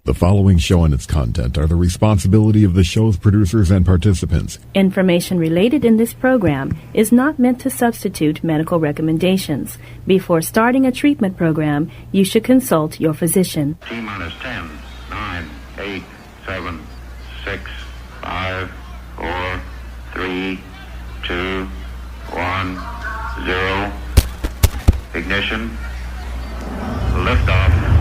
The following show and its content are the responsibility of the show's producers and participants. Information related in this program is not meant to substitute medical recommendations. Before starting a treatment program, you should consult your physician. T-minus 10, 9, 8, 7, 6, 5, 4, 3, 2, 1, 0. Ignition. Liftoff.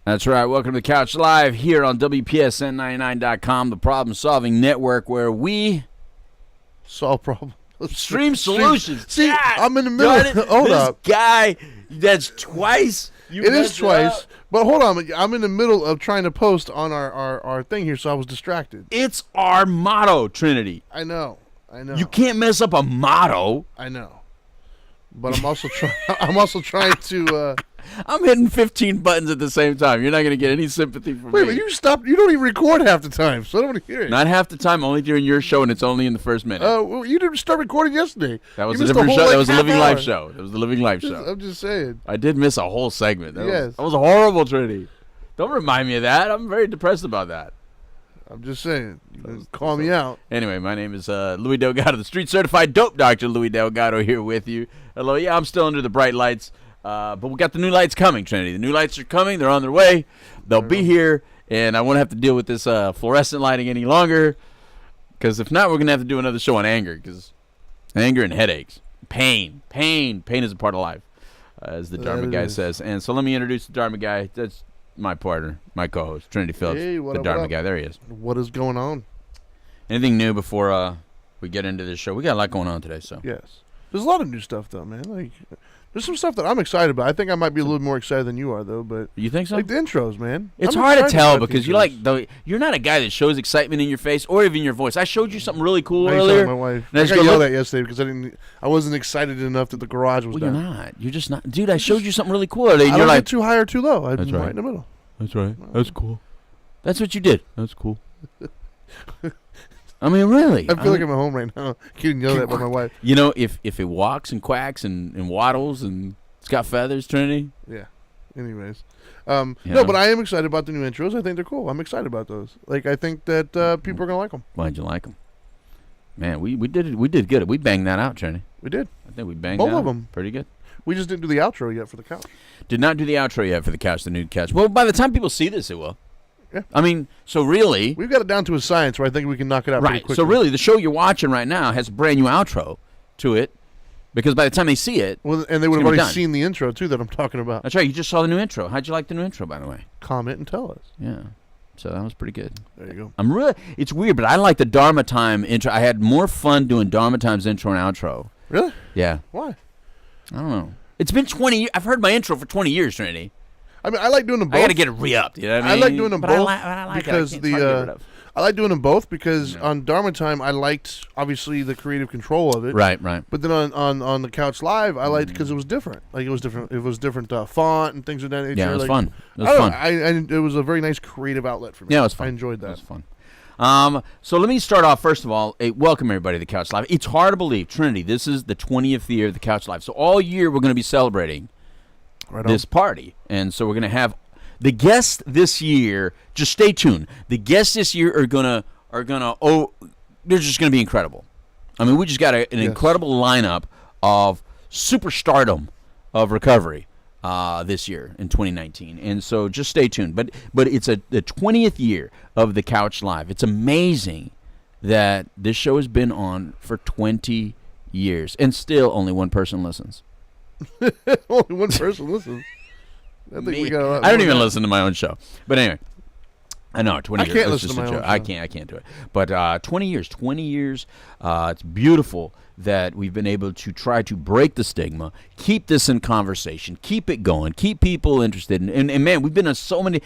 That's right. Welcome to the Couch Live here on WPSN99.com, the problem-solving network where we solve problems. Stream solutions. See, God, I'm in the middle. Hold up. This guy, that's twice. It is twice. But hold on. I'm in the middle of trying to post on our thing here, so I was distracted. It's our motto, Trinity. I know. You can't mess up a motto. I know. But I'm also trying to... I'm hitting 15 buttons at the same time. You're not going to get any sympathy from me. Wait, but you stopped. You don't even record half the time, so I don't want to hear it. Not half the time, only during your show, and it's only in the first minute. Well, you didn't start recording yesterday. That was a different show. That was a living live show. That was the living live show. I'm just saying. I did miss a whole segment. That was horrible, Trinity. Don't remind me of that. I'm very depressed about that. I'm just saying. You call me out. Anyway, my name is Louis Delgado, the street-certified dope doctor. Louis Delgado here with you. Hello. Yeah, I'm still under the bright lights. But we got the new lights coming, Trinity. The new lights are coming. They're on their way. They'll be here, and I won't have to deal with this fluorescent lighting any longer. Because if not, we're going to have to do another show on anger. Because anger and headaches. Pain is a part of life, as the Dharma Guy says. And so let me introduce the Dharma Guy. That's my partner, my co-host, Trinity Phillips, the Dharma Guy. There he is. What is going on? Anything new before we get into this show? We got a lot going on today. So yes. There's a lot of new stuff, though, man. There's some stuff that I'm excited about. I think I might be a little more excited than you are, though. But you think so? Like the intros, man. It's hard to tell because you're not a guy that shows excitement in your face or even your voice. I showed you something really cool earlier. My wife. I got yelled at yesterday because I wasn't excited enough that the garage was done. You're not. You're just not, dude. I showed you something really cool earlier. And you're like too high or too low. I'm right in the middle. That's right. That's cool. That's what you did. That's cool. I mean, really. I feel like I'm at home right now, getting yelled at by my wife. You know, if it walks and quacks and waddles and it's got feathers, Trinity. Yeah. Anyways, no, but I am excited about the new intros. I think they're cool. I'm excited about those. Like, I think that people are gonna like them. Why'd you like them? Man, we did it. We did good. We banged that out, Trinity. We did. I think we banged both out of them pretty good. We just didn't do the outro yet for the couch. Did not do the outro yet for the couch, the new couch. Well, by the time people see this, it will. Yeah. I mean, so really... We've got it down to a science where I think we can knock it out pretty quickly. So really, the show you're watching right now has a brand new outro to it because by the time they see it... Well, and they would have already seen the intro, too, that I'm talking about. That's right. You just saw the new intro. How'd you like the new intro, by the way? Comment and tell us. Yeah. So that was pretty good. There you go. It's weird, but I like the Dharma Time intro. I had more fun doing Dharma Time's intro and outro. Really? Yeah. Why? I don't know. It's been 20 years. I've heard my intro for 20 years, Trinity. I mean, I like doing them both. I got to get it re-upped. You know what I mean? I like doing them both I like because I like doing them both because on Dharma Time I liked obviously the creative control of it. Right. But then on the Couch Live I liked because it was different. Like it was different font and things of that nature. Yeah, it was fun. It was fun. It was a very nice creative outlet for me. Yeah, it was fun. I enjoyed that. It was fun. So let me start off, first of all, welcome everybody to the Couch Live. It's hard to believe, Trinity, this is the 20th year of the Couch Live. So all year we're going to be celebrating this party. And so we're going to have the guests this year, just stay tuned. The guests this year are gonna they're just gonna be incredible. I mean, we just got an incredible lineup of superstardom of recovery this year in 2019, and so just stay tuned. But it's the 20th year of the Couch Live. It's amazing that this show has been on for 20 years, and still only one person listens. Only one person listens. I think we got a lot I don't more even than listen to my own show. But anyway. I know, 20 I years. can't That's listen just to a my own joke. show. I can't do it. But 20 years. It's beautiful that we've been able to try to break the stigma, keep this in conversation, keep it going, keep people interested. And man, we've been on so many.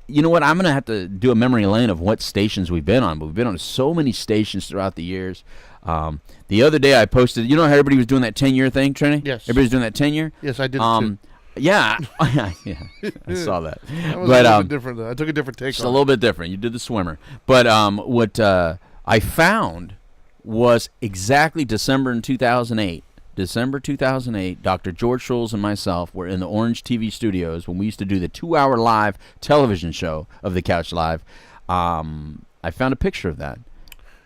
You know what? I'm going to have to do a memory lane of what stations we've been on. But we've been on so many stations throughout the years. The other day I posted, you know how everybody was doing that 10-year thing, Trini? Yes. Everybody's doing that 10-year? Yes, I did it too. Yeah, yeah, I saw that. That was But a little bit different, though. I took a different take it's on a little bit different. You did the swimmer. But what I found was exactly December 2008. December 2008, Dr. George Schulz and myself were in the Orange TV studios when we used to do the 2-hour live television show of The Couch Live. I found a picture of that.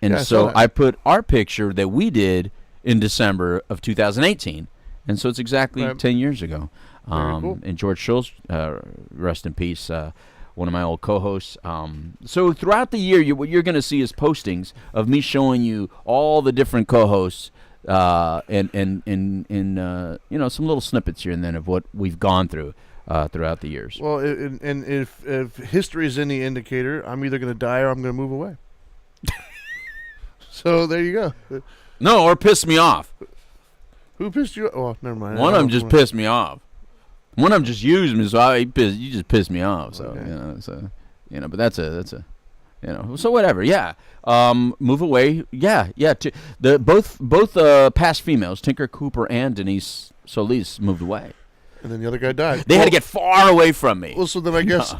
And so I put our picture that we did in December of 2018. And so it's exactly 10 years ago. Cool. And George Schulz, rest in peace, one of my old co-hosts. So throughout the year, what you're going to see is postings of me showing you all the different co-hosts and you know, some little snippets here and then of what we've gone through throughout the years. Well, and if history is any indicator, I'm either going to die or I'm going to move away. So there you go. No, or piss me off. Who pissed you off? Oh, never mind. One of them just pissed me off. One of them just used me, so you just pissed me off. So Okay. but that's a so whatever. Yeah, move away. Yeah. Both past females, Tinker Cooper and Denise Solis, moved away. And then the other guy died. They had to get far away from me. Well, so then I guess,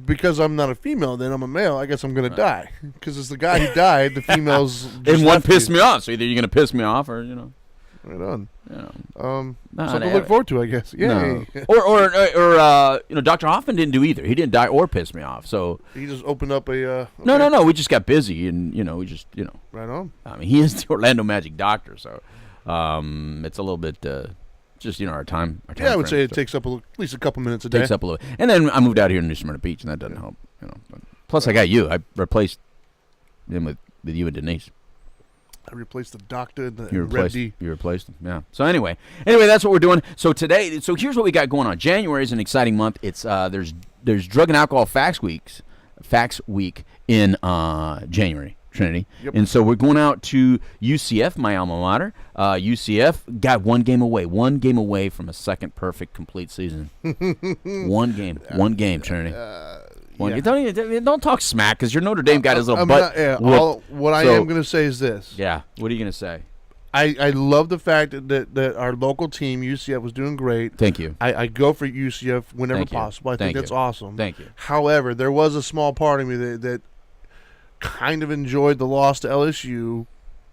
because I'm not a female, then I'm a male. I guess I'm going to die. Because it's the guy who died, the females. And one pissed me off. So either you're going to piss me off or Right on. No, something to look forward to, I guess. Yeah. No. Or Dr. Hoffman didn't do either. He didn't die or piss me off. So he just opened up a. Okay. No. We just got busy, and we just Right on. I mean, he is the Orlando Magic doctor, so it's a little bit just our time. Yeah, I would say it takes up at least a couple minutes a day. Takes up a little, and then I moved out here to New Smyrna Beach, and that doesn't help. But plus, I got you. I replaced him with you and Denise. I replaced the doctor and the You Rep replaced him, yeah. So anyway, that's what we're doing. So today, here's what we got going on. January is an exciting month. It's there's Drug and Alcohol Facts Week in January, Trinity. Yep. And so we're going out to UCF, my alma mater. UCF got one game away from a second perfect complete season. one game, Trinity. Don't talk smack because your Notre Dame got his little butt. What I am going to say is this. Yeah, what are you going to say? I love the fact that our local team, UCF, was doing great. Thank you. I go for UCF whenever possible. I think that's awesome. Thank you. However, there was a small part of me that kind of enjoyed the loss to LSU.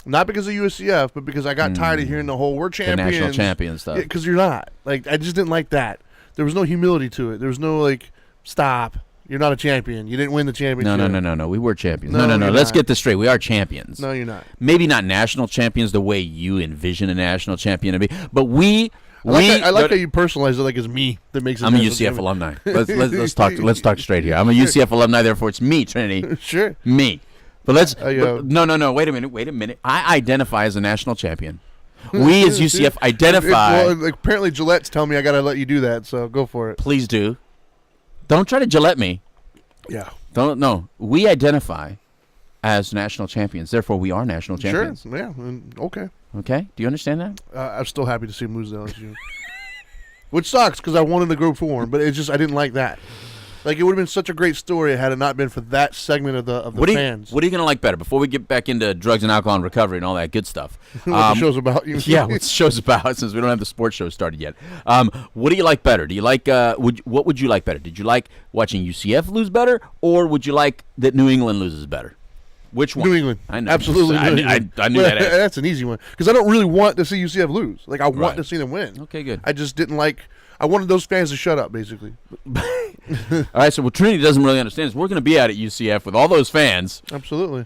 Not because of UCF, but because I got tired of hearing the whole "we're champions," the national champion stuff. Because you're not. Like, I just didn't like that. There was no humility to it. There was no stop. You're not a champion. You didn't win the championship. No. We were champions. No, No. Let's get this straight. We are champions. No, you're not. Maybe not national champions the way you envision a national champion to be, but I like how you personalize it like it's me that makes it. I'm a UCF alumni. Let's talk straight here. I'm a UCF alumni, therefore it's me, Trinity. Sure. Me. But no. Wait a minute. I identify as a national champion. We as UCF identify. Apparently Gillette's telling me I got to let you do that, so go for it. Please do. Don't try to Gillette me. Yeah. No. We identify as national champions. Therefore, we are national champions. Sure. Yeah. Okay. Okay. Do you understand that? I'm still happy to see him lose to LSU. Which sucks because I wanted to go for him, but it's just I didn't like that. It would have been such a great story had it not been for that segment of the fans. What are you going to like better? Before we get back into drugs and alcohol and recovery and all that good stuff. What the show's about. Yeah, what the show's about since we don't have the sports show started yet. What do you like better? Do you like what would you like better? Did you like watching UCF lose better, or would you like that New England loses better? Which one? New England. I know. Absolutely. I knew that. That's an easy one because I don't really want to see UCF lose. I want to see them win. Okay, good. I just didn't like. I wanted those fans to shut up, basically. All right, so what Trinity doesn't really understand is we're going to be out at UCF with all those fans. Absolutely.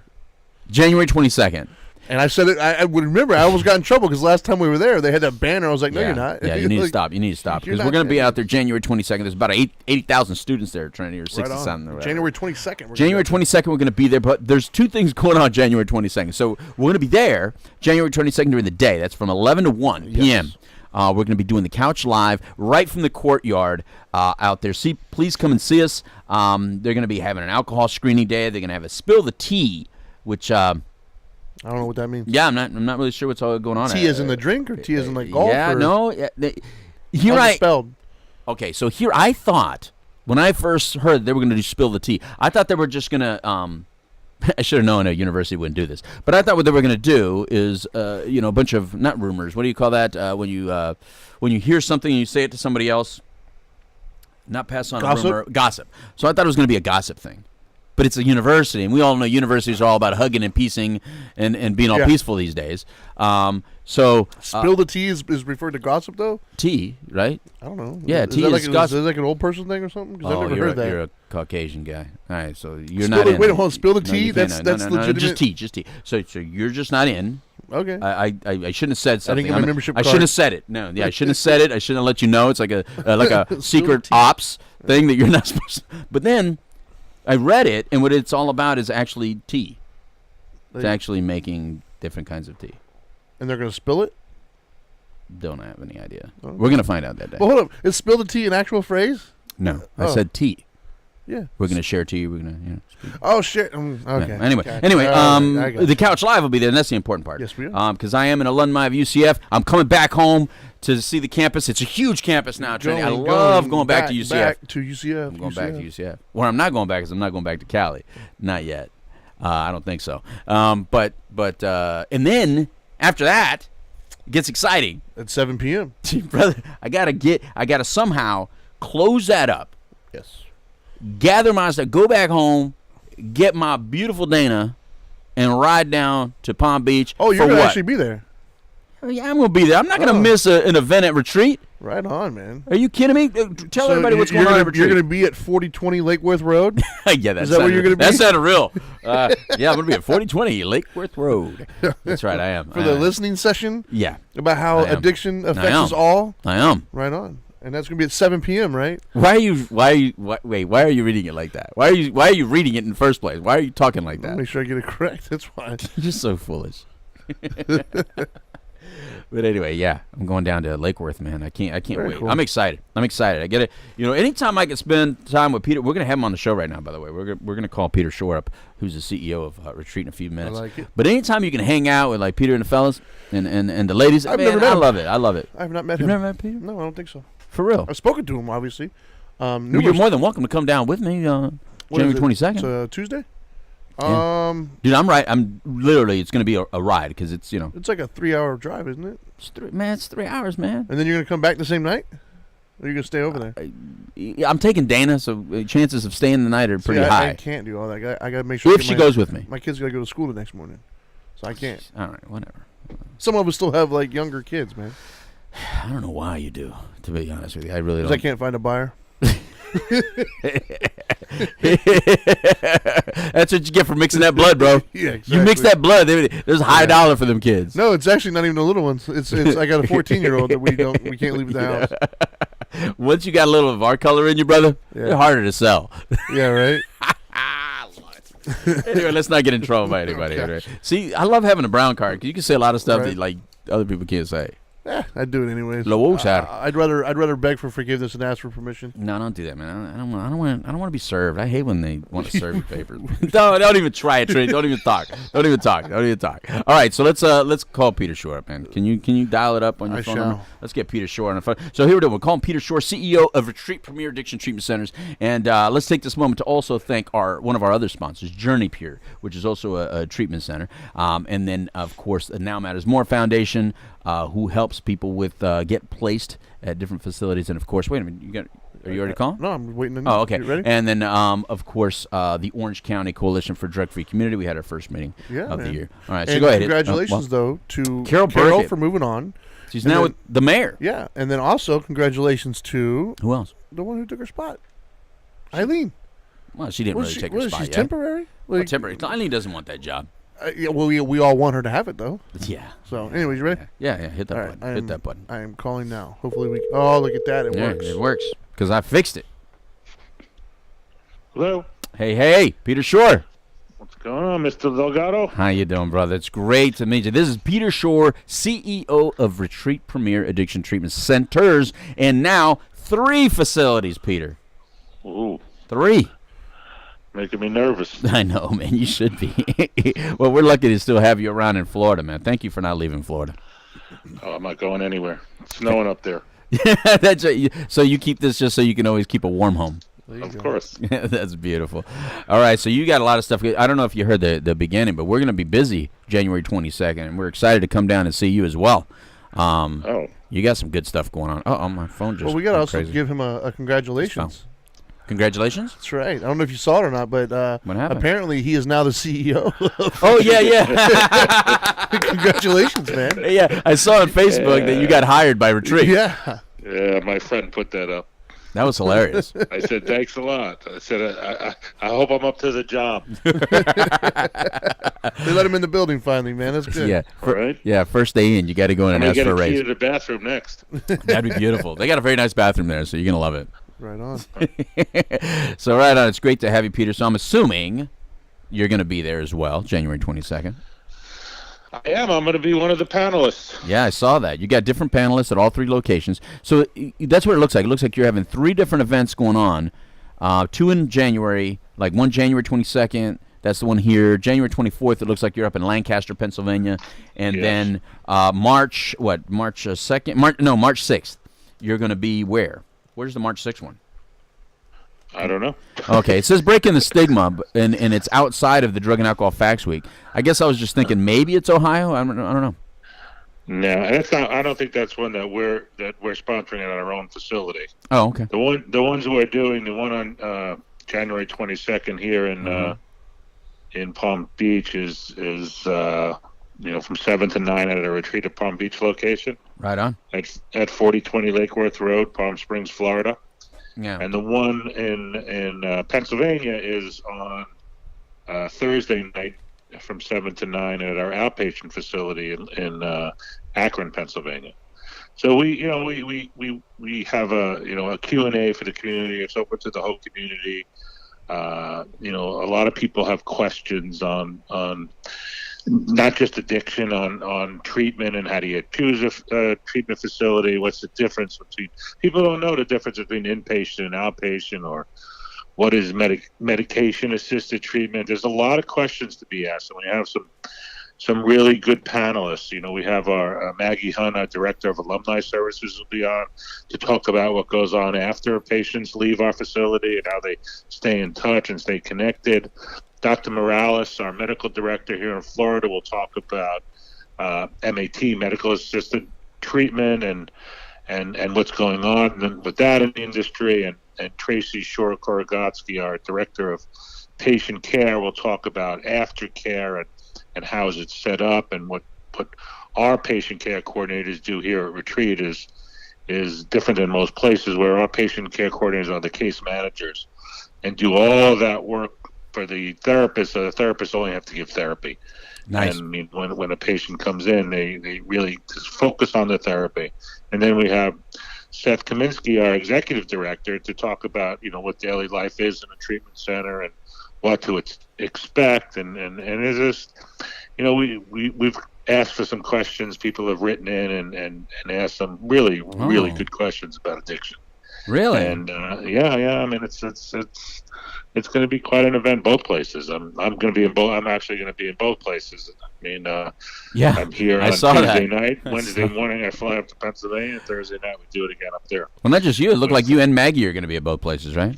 January 22nd. And I said it. I would remember. I almost got in trouble because last time we were there, they had that banner. I was like, "No, you're not." Yeah, you need to stop. You need to stop because we're going to be out there January 22nd. There's about 80,000 students there, Trinity, or 60,000. January 22nd. January 22nd, we're going to be there. But there's two things going on January 22nd. So we're going to be there January 22nd during the day. That's from 11 to 1 p.m. We're going to be doing the couch live right from the courtyard out there. Please come and see us. They're going to be having an alcohol screening day. They're going to have a Spill the Tea, which I don't know what that means. Yeah, I'm not really sure what's all going on. Tea as in the drink, or tea as in like golf? Yeah, or? no. How's it spelled? Okay, so here I thought when I first heard they were going to do Spill the Tea, I thought they were just going to. I should have known a university wouldn't do this, but I thought what they were going to do is, a bunch of not rumors. What do you call that when you hear something and you say it to somebody else? Not pass on gossip? a rumor, gossip. So I thought it was going to be a gossip thing. But it's a university, and we all know universities are all about hugging and peacing and being all peaceful these days. So Spill the tea is referred to gossip, though? Tea, right? I don't know. Yeah, tea is gossip. Is that like an old person thing or something? Because I've never heard that. You're a Caucasian guy. All right, so you're not in. Wait, hold on. Spill the tea? That's legitimate? Just tea. So you're just not in. Okay. I shouldn't have said something. I didn't get my membership card. I shouldn't have said it. No, yeah, I shouldn't have said it. I shouldn't have let you know. It's like a secret ops thing that you're not supposed to. But then I read it, and what it's all about is actually tea. It's actually making different kinds of tea. And they're going to spill it? Don't have any idea. Okay. We're going to find out that day. Well, hold up. Is spill the tea an actual phrase? No. I said tea. Yeah. We're going to share tea. We're going to, speak. Oh, shit. Okay. Yeah. Anyway, the Couch Live will be there, and that's the important part. Yes, we are. Because I am an alumni of UCF. I'm coming back home to see the campus. It's a huge campus now, Trinity. I love going back to UCF. Back to UCF. I'm going back to UCF. Where I'm not going back is I'm not going back to Cali. Not yet. I don't think so. But and then after that, it gets exciting. At 7 p.m. Brother, I gotta somehow close that up. Yes. Gather myself, go back home, get my beautiful Dana, and ride down to Palm Beach. Oh, you're going to to actually be there. Yeah, I'm going to be there. I'm not going to miss an event at Retreat. Right on, man. Are you kidding me? Tell everybody what's going on at Retreat. You're going to be at 4020 Lakeworth Road? Yeah, Is that where you're going to be? That sounded real. Yeah, I'm going to be at 4020 Lakeworth Road. That's right, I am. For the listening session? Yeah. About how addiction affects us all? I am. Right on. And that's going to be at 7 p.m., right? Why are you reading it like that? Why are you reading it in the first place? Why are you talking like that? I'll make sure I get it correct. That's why. You're just so foolish. But anyway, yeah, I'm going down to Lakeworth, man. I can't wait. Cool. I'm excited. I get it. Anytime I can spend time with Peter, we're going to have him on the show right now, by the way. We're going to call Peter Schorr up, who's the CEO of Retreat, in a few minutes. I like it. But anytime you can hang out with like Peter and the fellas and the ladies, never met him. I love it. I have not met You've him. never met Peter? No, I don't think so. For real? I've spoken to him, obviously. You're more than welcome to come down with me January 22nd. It's Tuesday? Yeah. Dude, I'm right. I'm literally. It's going to be a ride because it's It's like a 3-hour drive, isn't it? It's 3 hours, man. And then you're going to come back the same night, or are you going to stay over there? I'm taking Dana, so chances of staying the night are pretty high. I can't do all that. I got to make sure. If she goes with me, my kids got to go to school the next morning, so I can't. All right, whatever. Some of us still have like younger kids, man. I don't know why you do. To be honest with you, I really don't. Because I can't find a buyer. That's what you get for mixing that blood, bro. Yeah, exactly. You mix that blood. There's a high dollar for them kids. No, it's actually not even the little ones. It's I got a 14-year-old that we can't leave at the house. Once you got a little of our color in you, brother, they're harder to sell. Yeah, right. Anyway, let's not get in trouble by anybody. Okay. See, I love having a brown card because you can say a lot of stuff that like other people can't say. Yeah, I'd do it anyways. I'd rather beg for forgiveness than ask for permission. No, don't do that, man. I don't want to be served. I hate when they want to serve you papers. Don't even try it, Trey. Don't even talk. Don't even talk. All right, so let's call Peter Schorr up, man. Can you dial it up on your phone? Shall. Let's get Peter Schorr on the phone. So here we go. We'll call him Peter Schorr, CEO of Retreat Premier Addiction Treatment Centers, and let's take this moment to also thank one of our other sponsors, Journey Pure, which is also a treatment center, and then of course the Now Matters More Foundation. Who helps people with get placed at different facilities, and of course, wait a minute, are you already calling? No, I'm waiting. Oh, okay. You ready? And then, of course, the Orange County Coalition for Drug-Free Community. We had our first meeting of the year. All right, so go ahead. Congratulations, though, to Carol for moving on. She's now with the mayor. Yeah, and then also congratulations to who else? The one who took her spot, Eileen. Well, she didn't really take her spot. She's temporary. Temporary. Eileen doesn't want that job. Yeah, well, we all want her to have it, though. Yeah. So, anyways, you ready? Yeah. Hit that button. Hit that button. I am calling now. Hopefully we... Oh, look at that. It works. It works. Because I fixed it. Hello? Hey. Peter Schorr. What's going on, Mr. Delgado? How you doing, brother? It's great to meet you. This is Peter Schorr, CEO of Retreat Premier Addiction Treatment Centers, and now 3 facilities, Peter. Ooh. 3. Making me nervous. I know, man. You should be. Well, we're lucky to still have you around in Florida, man. Thank you for not leaving Florida. Oh, I'm not going anywhere. It's snowing up there. That's right. So you keep this just so you can always keep a warm home. Of course. That's beautiful. All right, so you got a lot of stuff. I don't know if you heard the beginning, but we're going to be busy January 22nd, and we're excited to come down and see you as well. You got some good stuff going on. Oh, my phone just. Well, we got to also crazy. give him a congratulations. Congratulations. That's right. I don't know if you saw it or not, but what happened? Apparently he is now the CEO. Oh, yeah. Congratulations, man. Yeah, I saw on Facebook that you got hired by Retreat. Yeah. Yeah, my friend put that up. That was hilarious. I said, thanks a lot. I said, I hope I'm up to the job. They let him in the building finally, man. That's good. Yeah, right? Yeah, first day in, you got to go in and ask for a raise. I'm going to get a key to the bathroom next. That'd be beautiful. They got a very nice bathroom there, so you're going to love it. Right on. So right on. It's great to have you, Peter. So I'm assuming you're going to be there as well, January 22nd. I am. I'm going to be one of the panelists. Yeah, I saw that. You got different panelists at all 3 locations. So that's what it looks like. It looks like you're having 3 different events going on. 2 in January, like one January 22nd. That's the one here. January 24th, it looks like you're up in Lancaster, Pennsylvania. And then March 2nd? March 6th. You're going to be where? Where's the March 6th one? I don't know. Okay, it says Breaking the Stigma, and it's outside of the Drug and Alcohol Facts Week. I guess I was just thinking maybe it's Ohio. I don't know. No, that's not. I don't think that's one that we're sponsoring at our own facility. Oh, okay. The ones we're doing, the one on January 22nd here in Palm Beach is from 7 to 9 at a Retreat at Palm Beach location. Right on. It's at 4020 Lake Worth Road, Palm Springs, Florida. Yeah. And the one in Pennsylvania is on Thursday night from 7 to 9 at our outpatient facility in Akron, Pennsylvania. So we have a Q&A for the community. It's open to the whole community. A lot of people have questions on not just addiction, on treatment and how do you choose a treatment facility. What's the difference between, people don't know the difference between inpatient and outpatient, or what is medication assisted treatment. There's a lot of questions to be asked, and we have some really good panelists. We have our Maggie Hunt, our Director of Alumni Services, will be on to talk about what goes on after patients leave our facility and how they stay in touch and stay connected. Dr. Morales, our medical director here in Florida, will talk about MAT, medical assisted treatment, and what's going on with that in the industry. And Tracy Shore-Korogotsky, our director of patient care, will talk about aftercare and how is it set up, and what our patient care coordinators do here at Retreat is different than most places, where our patient care coordinators are the case managers and do all that work for the therapist. So the therapists only have to give therapy. Nice. And when a patient comes in, they really just focus on the therapy. And then we have Seth Kaminsky, our executive director, to talk about what daily life is in a treatment center and what to expect. And it's just we've asked for some questions. People have written in and asked some really good questions about addiction. Really? And I mean, it's going to be quite an event both places. I'm going to be in both. I'm actually going to be in both places. I mean, I'm here on Tuesday night. Wednesday morning, I fly up to Pennsylvania. Thursday night, we do it again up there. Well, not just you. It looked like you and Maggie are going to be at both places, right?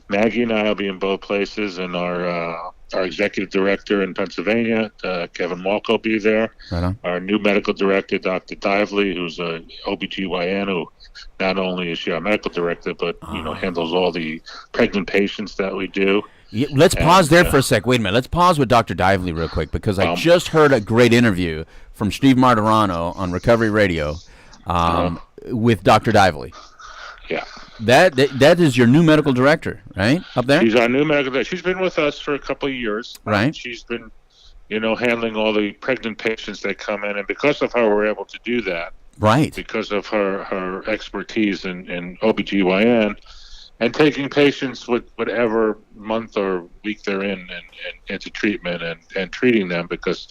Maggie and I will be in both places, and our executive director in Pennsylvania, Kevin Walker, will be there. Right on. Our new medical director, Dr. Dively, who's a OBGYN, who not only is she our medical director, but handles all the pregnant patients that we do. Yeah, let's pause there for a sec. Wait a minute. Let's pause with Dr. Dively real quick, because I just heard a great interview from Steve Martirano on Recovery Radio with Dr. Dively. Yeah. That is your new medical director, right? Up there? She's our new medical director. She's been with us for a couple of years. Right. She's been, handling all the pregnant patients that come in, and because of her, we're able to do that. Right. Because of her expertise in OBGYN, and taking patients with whatever month or week they're in and into treatment and treating them, because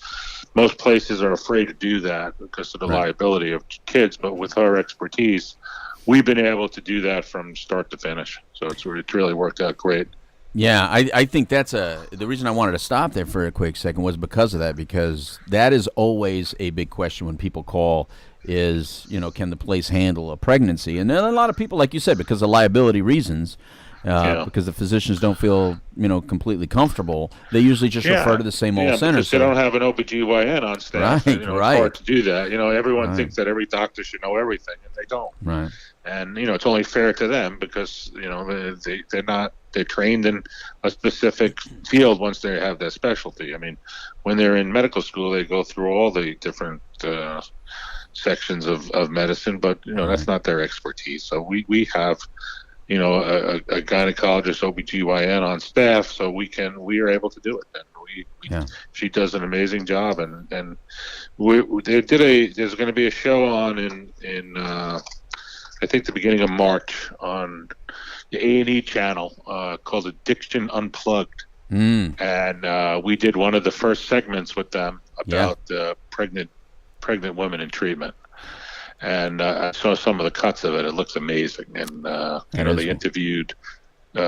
most places are afraid to do that because of the liability of kids. But with our expertise, we've been able to do that from start to finish. So it's really worked out great. Yeah, I think that's the reason I wanted to stop there for a quick second was because of that, because that is always a big question when people call is, can the place handle a pregnancy? And then a lot of people, like you said, because of liability reasons, because the physicians don't feel, completely comfortable, they usually just refer to the same old centers. Because they don't have an OBGYN on staff. Right, It's hard to do that. Everyone thinks that every doctor should know everything, and they don't. Right. And, it's only fair to them because, they're trained in a specific field once they have that specialty. I mean, when they're in medical school, they go through all the different sections of medicine, but, that's not their expertise. So we have, a gynecologist, OBGYN on staff, so we are able to do it. And she does an amazing job. And there's going to be a show on in I think the beginning of March on the A&E channel called Addiction Unplugged. And we did one of the first segments with them about pregnant women in treatment. And I saw some of the cuts of it. It looks amazing. And they interviewed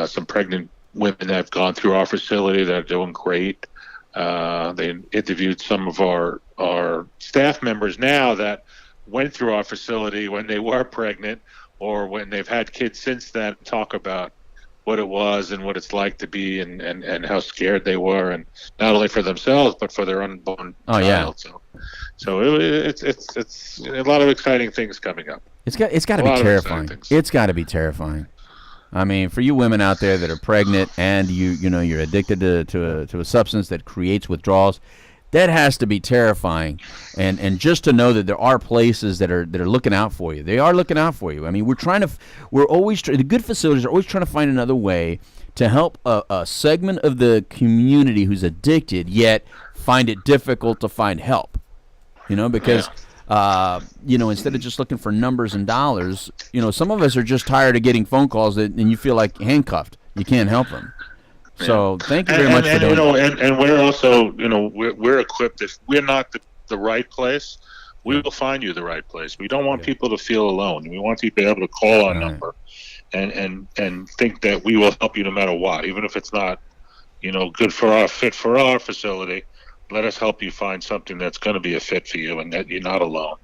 some pregnant women that have gone through our facility that are doing great. They interviewed some of our staff members now that went through our facility when they were pregnant or when they've had kids since then, talk about what it was and what it's like to be and how scared they were, and not only for themselves but for their unborn child. So it's a lot of exciting things coming up. It's got to be terrifying. It's got to be terrifying. I mean, for you women out there that are pregnant and you're addicted to a substance that creates withdrawals, that has to be terrifying. And just to know that there are places that are looking out for you. They are looking out for you. I mean, the good facilities are always trying to find another way to help a segment of the community who's addicted, yet find it difficult to find help. Because instead of just looking for numbers and dollars, some of us are just tired of getting phone calls and you feel like handcuffed. You can't help them. So thank you very much for doing that. And we're also, we're equipped. If we're not the right place, we will find you the right place. We don't want people to feel alone. We want people to be able to call our number and think that we will help you no matter what, even if it's not, good for our fit for our facility. Let us help you find something that's going to be a fit for you and that you're not alone,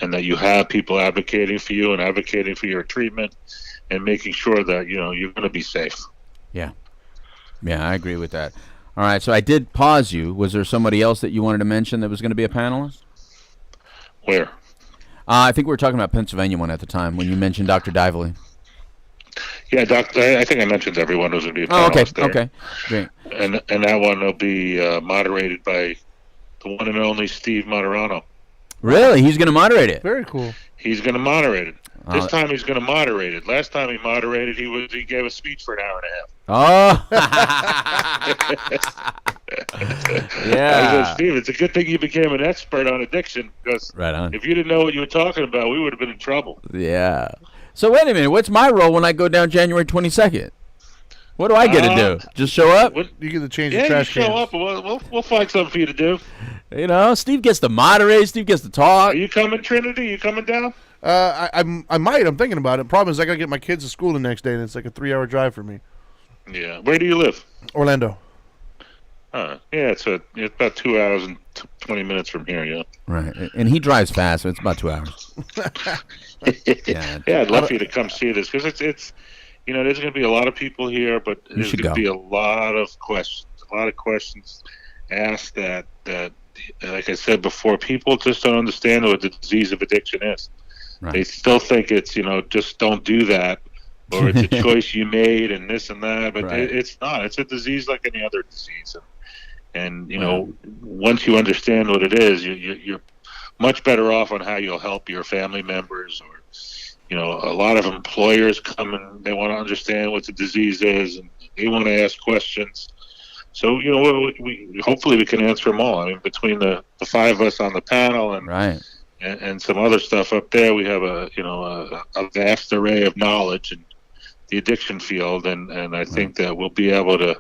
and that you have people advocating for you and advocating for your treatment and making sure that, you're going to be safe. Yeah. Yeah, I agree with that. All right, so I did pause you. Was there somebody else that you wanted to mention that was going to be a panelist? Where? I think we were talking about Pennsylvania one at the time when you mentioned Dr. Dively. Yeah, I think I mentioned everyone who's going to be a panelist there. Okay, great. And that one will be moderated by the one and only Steve Moderano. Really? He's going to moderate it? Very cool. He's going to moderate it. This time he's going to moderate it. Last time he moderated, he gave a speech for an hour and a half. Oh. Yeah. I said, Steve, it's a good thing you became an expert on addiction, because if you didn't know what you were talking about, we would have been in trouble. Yeah. So wait a minute. What's my role when I go down January 22nd? What do I get to do? Just show up? You get to change the trash cans. Yeah, you show up. We'll find something for you to do. Steve gets to moderate. Steve gets to talk. Are you coming, Trinity? You coming down? I might. I'm thinking about it. Problem is, I got to get my kids to school the next day, and it's like a 3-hour drive for me. Yeah. Where do you live? Orlando. Yeah, it's about 2 hours and 20 minutes from here, yeah. Right. And he drives fast, so it's about 2 hours. Yeah, I'd love for you to come see this, because it's there's going to be a lot of people here, but there's going to be a lot of questions asked that, like I said before, people just don't understand what the disease of addiction is. Right. They still think it's, just don't do that, or it's a choice you made and this and that, but it's not. It's a disease like any other disease. And once you understand what it is, you're much better off on how you'll help your family members, or a lot of employers come and they want to understand what the disease is, and they want to ask questions. So, we hopefully we can answer them all. I mean, between the five of us on the panel and some other stuff up there, we have a vast array of knowledge, the addiction field, and I think that we'll be able to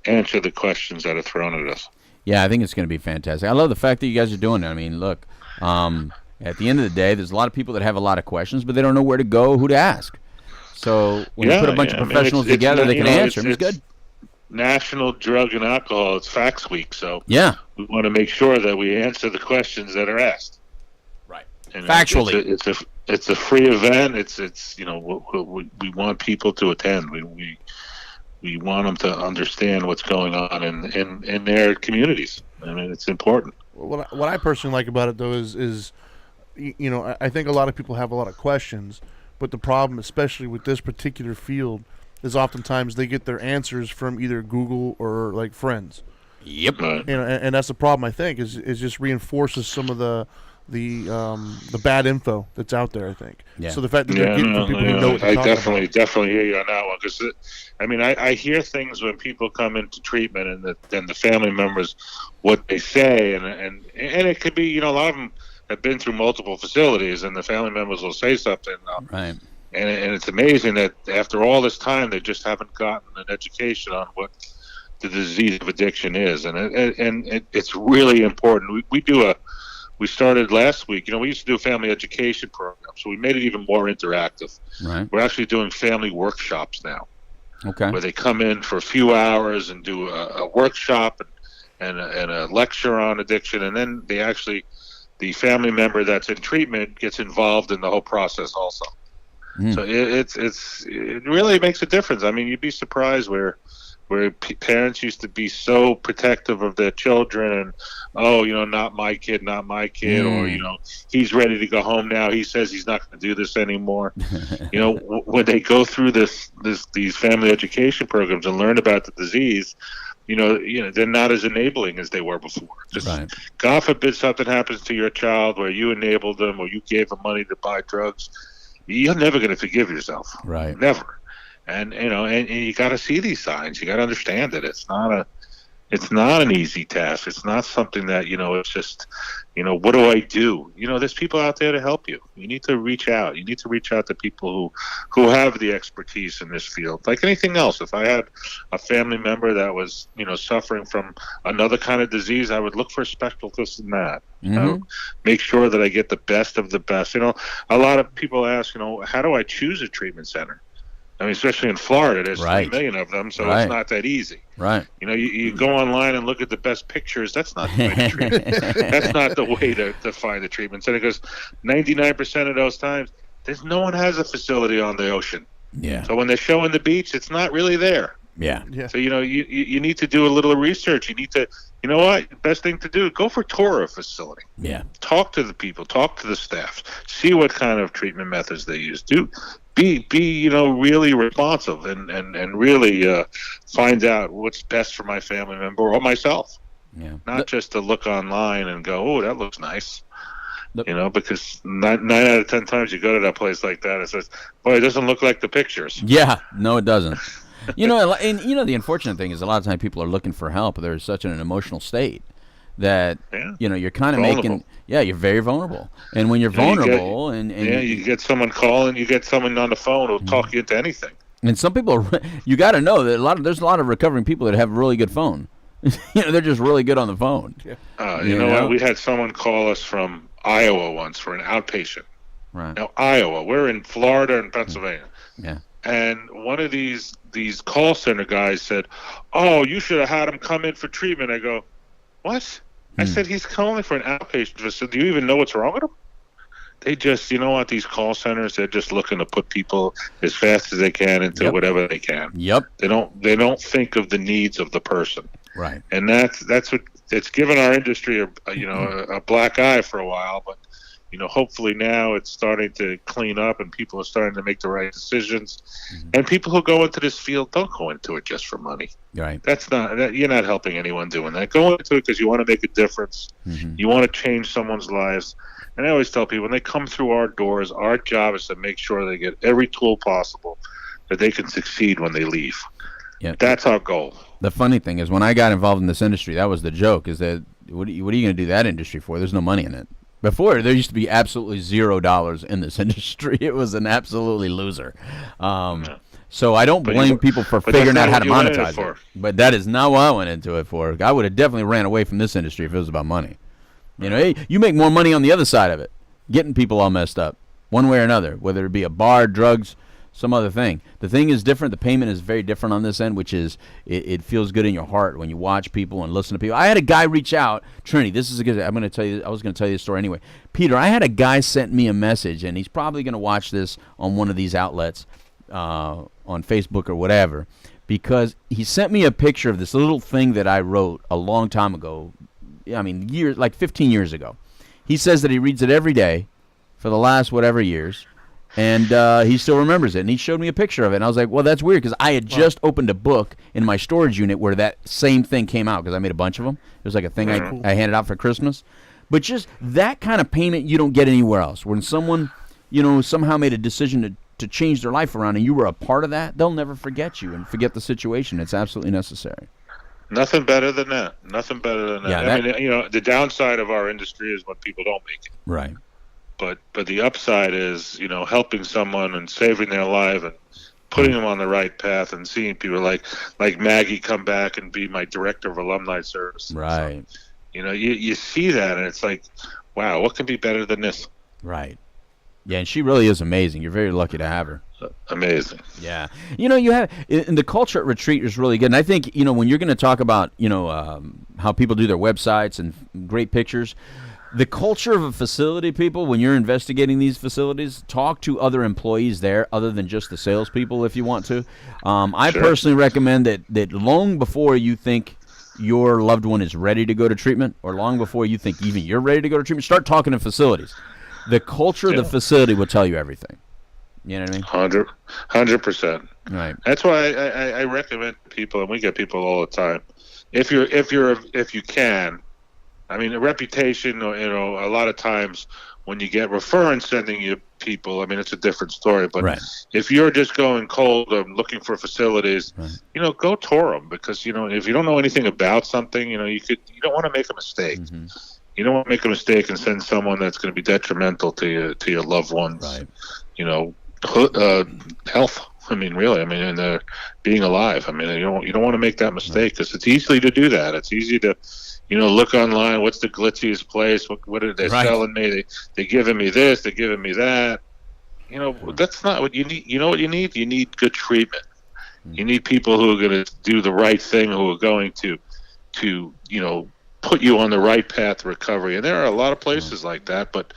answer the questions that are thrown at us. Yeah, I think it's going to be fantastic. I love the fact that you guys are doing it. I mean, look, at the end of the day, there's a lot of people that have a lot of questions, but they don't know where to go, who to ask. So when you put a bunch of professionals together, they can answer them. It's good. National Drug and Alcohol. It's Facts Week, so yeah, we want to make sure that we answer the questions that are asked. Right. And factually, it's a free event. It's we want people to attend. We want them to understand what's going on in their communities. I mean, it's important. What I personally like about it, though, is I think a lot of people have a lot of questions, but the problem, especially with this particular field, is oftentimes they get their answers from either Google or like friends. Yep. And that's the problem, I think, is just reinforces some of the bad info that's out there, I think. Yeah. So the fact that they're getting from people who know what they're talking about. definitely hear you on that one, because I hear things when people come into treatment and the family members, what they say, and it could be, a lot of them have been through multiple facilities, and the family members will say something. Right. And it's amazing that after all this time, they just haven't gotten an education on what the disease of addiction is, and it's really important. We started last week. We used to do a family education program, so we made it even more interactive. Right. We're actually doing family workshops now. Okay. Where they come in for a few hours and do a workshop and a lecture on addiction, and then the family member that's in treatment gets involved in the whole process also. So it really makes a difference. I mean, you'd be surprised where parents used to be so protective of their children, and not my kid, or he's ready to go home now. He says he's not going to do this anymore. When they go through these family education programs and learn about the disease, they're not as enabling as they were before. Just right. God forbid something happens to your child where you enabled them or you gave them money to buy drugs. You're never going to forgive yourself. Right. Never. And you got to see these signs. You got to understand that it's not an easy task. It's not something that, it's just, what do I do? There's people out there to help you. You need to reach out. You need to reach out to people who have the expertise in this field. Like anything else, if I had a family member that was, suffering from another kind of disease, I would look for specialists in that. Make sure that I get the best of the best. A lot of people ask, how do I choose a treatment center? I mean, especially in Florida, there's 3 million of them, so it's not that easy. Right. You go online and look at the best pictures. That's not the way to treat it. That's not the way to find the treatment center, because 99% of those times, no one has a facility on the ocean. Yeah. So when they're showing the beach, it's not really there. Yeah. So, you need to do a little research. You need to, the best thing to do, go for a tour of a facility. Yeah. Talk to the people, talk to the staff, see what kind of treatment methods they use. Be really responsive and really find out what's best for my family member or myself. Yeah. Not just to look online and go, oh, that looks nice. Because 9 out of 10 times you go to that place like that, it says, boy, it doesn't look like the pictures. Yeah, no, it doesn't. The unfortunate thing is a lot of times people are looking for help. They're such an emotional state that you're kind of making. Yeah, you're very vulnerable, and when you're vulnerable, you get someone calling, you get someone on the phone who'll talk you into anything. And some people, you got to know that there's a lot of recovering people that have a really good phone. They're just really good on the phone. Yeah. You know what? We had someone call us from Iowa once for an outpatient. Right. Now Iowa, we're in Florida and Pennsylvania. Yeah. And one of these call center guys said, "Oh, you should have had him come in for treatment." I go, "What?" I said, "He's calling for an outpatient facility. Do you even know what's wrong with him?" They just, these call centers, they're just looking to put people as fast as they can into whatever they can. Yep. They don't think of the needs of the person. Right. And that's what it's given our industry a black eye for a while, but hopefully now it's starting to clean up and people are starting to make the right decisions. And people who go into this field don't go into it just for money. Right. You're not helping anyone doing that. Go into it because you want to make a difference. You want to change someone's lives. And I always tell people, when they come through our doors, our job is to make sure they get every tool possible that they can succeed when they leave. Yeah. That's our goal. The funny thing is, when I got involved in this industry, that was the joke, is that what are you going to do that industry for? There's no money in it. Before, there used to be absolutely $0 in this industry. It was an absolutely loser. So I don't blame people for figuring out how to monetize it. But that is not what I went into it for. I would have definitely ran away from this industry if it was about money. You know, you make more money on the other side of it, getting people all messed up, one way or another, whether it be a bar, drugs, some other thing. The thing is different. The payment is very different on this end, which is it feels good in your heart when you watch people and listen to people. I had a guy reach out, Trinity. This is a good. I was going to tell you the story anyway. Peter, I had a guy sent me a message, and he's probably going to watch this on one of these outlets, on Facebook or whatever, because he sent me a picture of this little thing that I wrote a long time ago. I mean, like 15 years ago. He says that he reads it every day for the last whatever years. And he still remembers it. And he showed me a picture of it. And I was like, well, that's weird, because I had just opened a book in my storage unit where that same thing came out, because I made a bunch of them. It was like a thing I handed out for Christmas. But just that kind of payment you don't get anywhere else. When someone, somehow made a decision to change their life around and you were a part of that, they'll never forget you and forget the situation. It's absolutely necessary. Nothing better than that. Nothing better than that. Yeah, I mean, the downside of our industry is when people don't make it. Right. But the upside is, helping someone and saving their life and putting them on the right path and seeing people like Maggie come back and be my director of alumni service. Right. So, you see that and it's like, wow, what can be better than this? Right. Yeah, and she really is amazing. You're very lucky to have her. Amazing. Yeah. You have, and the culture at Retreat is really good. And I think, when you're going to talk about, how people do their websites and great pictures, the culture of a facility, people, when you're investigating these facilities, talk to other employees there other than just the salespeople if you want to. I personally recommend that long before you think your loved one is ready to go to treatment, or long before you think even you're ready to go to treatment, start talking to facilities. The culture of the facility will tell you everything. You know what I mean? 100%. Right. That's why I recommend people, and we get people all the time. If you can, I mean, a reputation. A lot of times when you get referrals sending you people, I mean, it's a different story. But if you're just going cold looking for facilities, go tour them, because if you don't know anything about something, you don't want to make a mistake. Mm-hmm. You don't want to make a mistake and send someone that's going to be detrimental to your loved ones. Right. Health. I mean, really. I mean, and being alive. I mean, you don't want to make that mistake, because it's easy to do that. It's easy to, look online. What's the glitziest place? What are they selling me? They're giving me this. They're giving me that. That's not what you need. You know what you need? You need good treatment. You need people who are going to do the right thing, who are going to put you on the right path to recovery. And there are a lot of places like that, but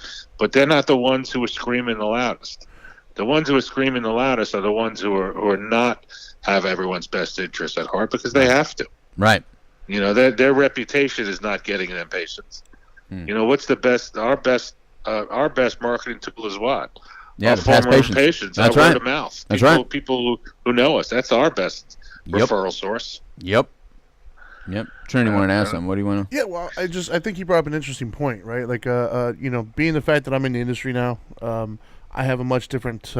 they're not the ones who are screaming the loudest. The ones who are screaming the loudest are the ones who are not have everyone's best interest at heart, because they have to. Right. Their reputation is not getting them patients. What's the best? Our best marketing tool is what? Yeah, our the past former patients. That's our right. word of mouth. That's right. People who know us. That's our best referral source. Yep. Trinity wanted to ask something. What do you want to? Yeah, well, I think you brought up an interesting point, right? Like, being the fact that I'm in the industry now, I have a much different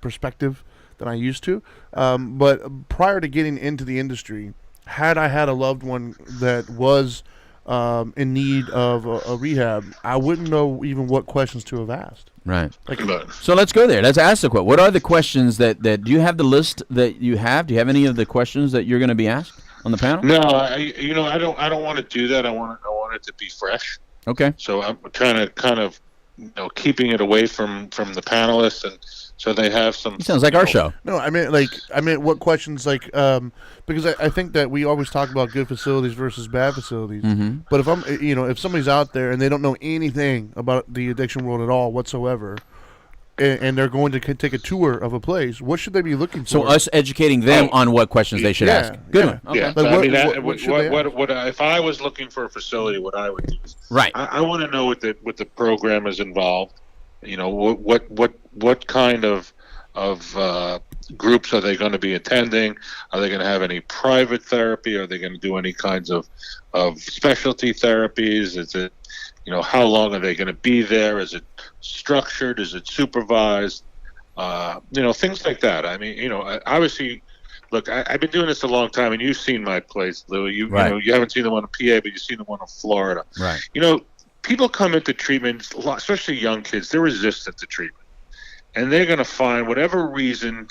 perspective than I used to. But prior to getting into the industry, had I had a loved one that was in need of a rehab, I wouldn't know even what questions to have asked. Right. So let's go there. Let's ask the question. What are the questions that do you have the list that you have? Do you have any of the questions that you're going to be asked on the panel? No, I don't want to do that. I want it to be fresh. Okay. So I'm trying to kind of, keeping it away from the panelists, and so they have some. It sounds like our show. No, I mean what questions, because I think that we always talk about good facilities versus bad facilities. Mm-hmm. But if somebody's out there and they don't know anything about the addiction world at all whatsoever, and they're going to take a tour of a place, what should they be looking for? So us educating them on what questions they should ask. Good one. Okay. Yeah. What if I was looking for a facility, what I would do is I want to know what the program is involved. What kind of groups are they going to be attending? Are they going to have any private therapy? Are they going to do any kinds of specialty therapies? Is it, how long are they going to be there? Is it structured? Is it supervised? Things like that. I mean, obviously, look, I've been doing this a long time, and you've seen my place, Lou. You haven't seen the one in PA, but you've seen the one in Florida. Right. People come into treatment, especially young kids, they're resistant to treatment. And they're going to find whatever reason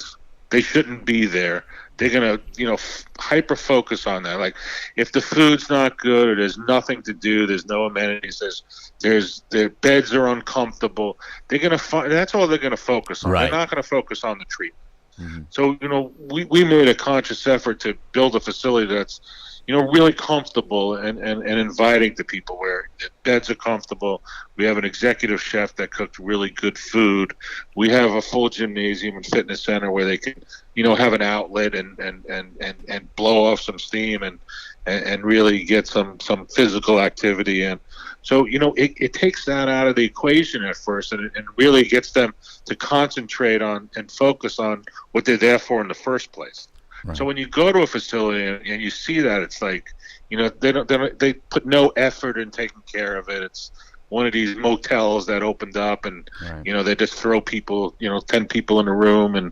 they shouldn't be there. They're going to, hyper focus on that. Like, if the food's not good or there's nothing to do, there's no amenities, their beds are uncomfortable, they're going to that's all they're going to focus on. Right. They're not going to focus on the treatment. Mm-hmm. So, we made a conscious effort to build a facility that's, really comfortable and inviting to people, where the beds are comfortable. We have an executive chef that cooked really good food. We have a full gymnasium and fitness center where they can, have an outlet and blow off some steam and really get some physical activity in. So, it takes that out of the equation at first, and really gets them to concentrate on and focus on what they're there for in the first place. Right. So when you go to a facility and you see that, it's like, they put no effort in taking care of it. It's one of these motels that opened up, and right. They just throw people, 10 people in a room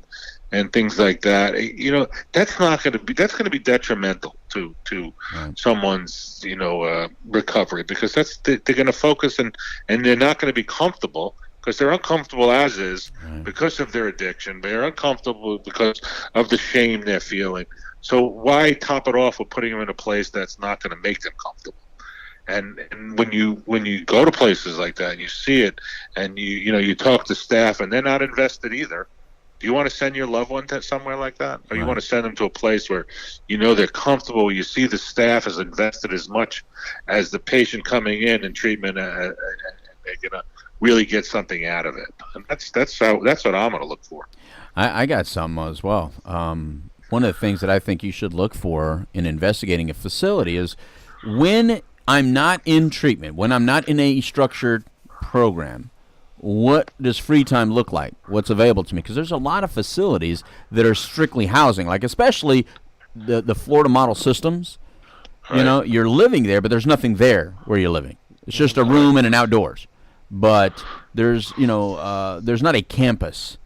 and things like that. That's going to be detrimental to right. someone's recovery, because they're going to focus and they're not going to be comfortable. Because they're uncomfortable as is, right. because of their addiction. They're uncomfortable because of the shame they're feeling. So why top it off with putting them in a place that's not going to make them comfortable? And when you go to places like that and you see it, and you talk to staff and they're not invested either, do you want to send your loved one to somewhere like that? Or you want to send them to a place where they're comfortable, you see the staff is invested as much as the patient coming in treatment, and they're going to really get something out of it. And that's what I'm going to look for. I got some as well. One of the things that I think you should look for in investigating a facility is, when I'm not in treatment, when I'm not in a structured program, what does free time look like? What's available to me? Because there's a lot of facilities that are strictly housing, like especially the Florida model systems. Right. You're living there, but there's nothing there where you're living. It's just a room and an outdoors. But there's not a campus,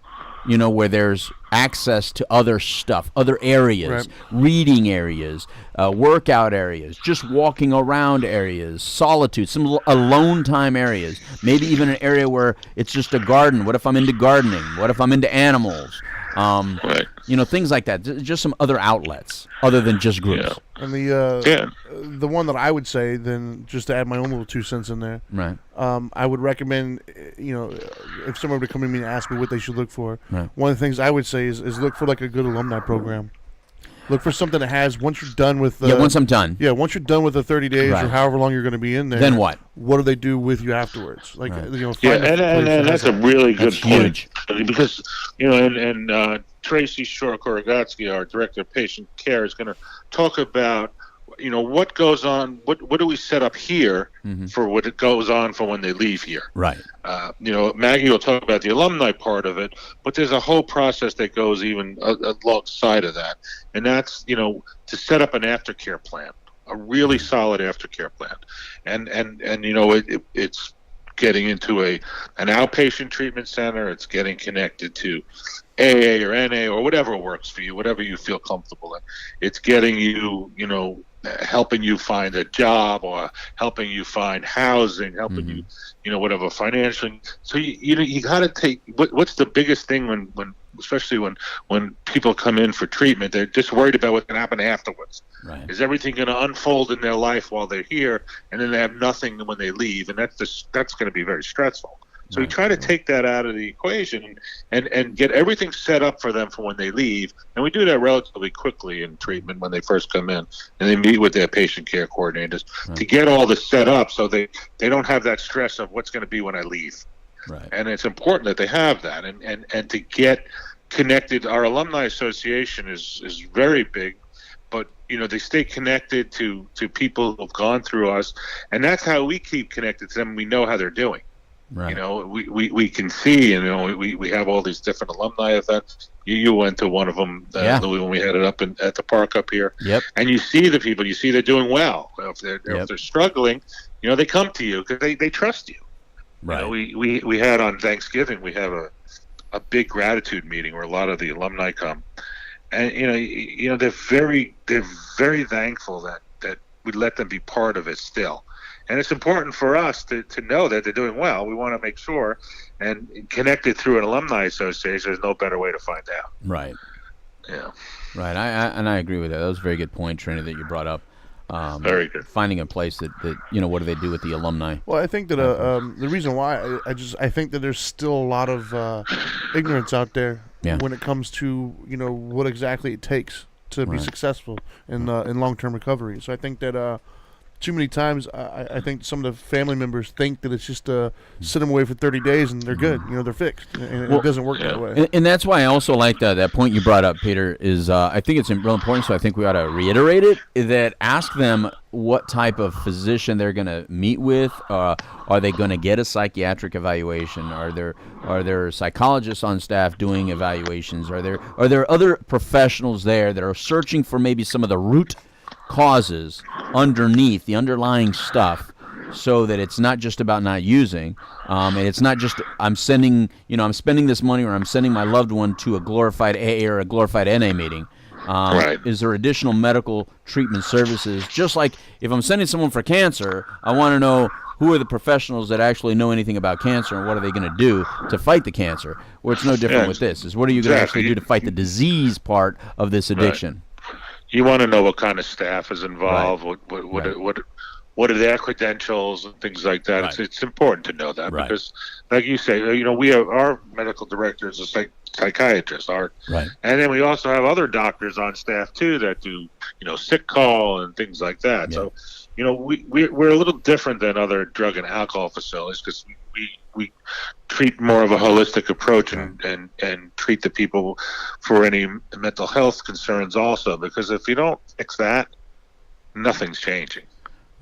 where there's access to other stuff, other areas, right. reading areas, workout areas, just walking around areas, solitude, some alone time areas, maybe even an area where it's just a garden. What if I'm into gardening? What if I'm into animals? Right. Things like that. Just some other outlets other than just groups. Yeah. And the one that I would say, then, just to add my own little 2 cents in there, right? I would recommend, if someone were to come to me and ask me what they should look for, right. one of the things I would say is look for like a good alumni program. Look for something that has, once you're done with once I'm done. Yeah, once you're done with the 30 days right. or however long you're going to be in there. Then what? What do they do with you afterwards? Like, right. And that's a really good point. Huge. Because, Tracy Shore-Korogotsky, our director of patient care, is going to talk about, what goes on, what do we set up here mm-hmm. for what it goes on for when they leave here. Right. Maggie will talk about the alumni part of it, but there's a whole process that goes even alongside of that. And that's, to set up an aftercare plan, a really solid aftercare plan. And it's getting into an outpatient treatment center. It's getting connected to AA or NA or whatever works for you, whatever you feel comfortable in. It's getting you, helping you find a job, or helping you find housing, helping mm-hmm. you, whatever financially. So you got to take what's the biggest thing when especially when people come in for treatment, they're just worried about what's going to happen afterwards. Right. Is everything going to unfold in their life while they're here, and then they have nothing when they leave, and that's going to be very stressful. So we try to take that out of the equation and get everything set up for them for when they leave. And we do that relatively quickly in treatment when they first come in. And they meet with their patient care coordinators to get all this set up so they don't have that stress of what's going to be when I leave. Right. And it's important that they have that. And to get connected, our alumni association is very big. But, they stay connected to people who have gone through us. And that's how we keep connected to them. We know how they're doing. Right. We can see, we have all these different alumni events. You went to one of them, Louis, when we had it up at the park up here. Yep. And you see the people, you see they're doing well. If they're struggling, they come to you because they trust you. Right. We had on Thanksgiving, we have a big gratitude meeting where a lot of the alumni come, and they're very thankful that we let them be part of it still. And it's important for us to know that they're doing well. We want to make sure, and connected through an alumni association, there's no better way to find out. Right. Yeah. Right. I agree with that. That was a very good point, Trinity, that you brought up. Very good. Finding a place that what do they do with the alumni? Well, I think that the reason why I think that there's still a lot of ignorance out there when it comes to what exactly it takes to be successful in long-term recovery. So I think that too many times I think some of the family members think that it's just sit them away for 30 days and they're good, they're fixed, and it doesn't work that way. And that's why I also like that point you brought up, Peter, is I think it's real important, so I think we ought to reiterate it, that ask them what type of physician they're going to meet with. Are they going to get a psychiatric evaluation? Are there psychologists on staff doing evaluations? Are there other professionals there that are searching for maybe some of the root causes underneath the underlying stuff, so that it's not just about not using, and it's not just I'm spending this money, or I'm sending my loved one to a glorified AA or a glorified NA meeting. Is there additional medical treatment services? Just like if I'm sending someone for cancer, I want to know who are the professionals that actually know anything about cancer, and what are they going to do to fight the cancer? Where it's no different with this. Is what are you going to actually do to fight the disease part of this addiction? Right. You want to know what kind of staff is involved, what are their credentials and things like that. Right. It's important to know that because, like you say, our medical director is a psychiatrist, and then we also have other doctors on staff too that do sick call and things like that. Yeah. So we're a little different than other drug and alcohol facilities because we treat more of a holistic approach and treat the people for any mental health concerns also, because if you don't fix that, nothing's changing.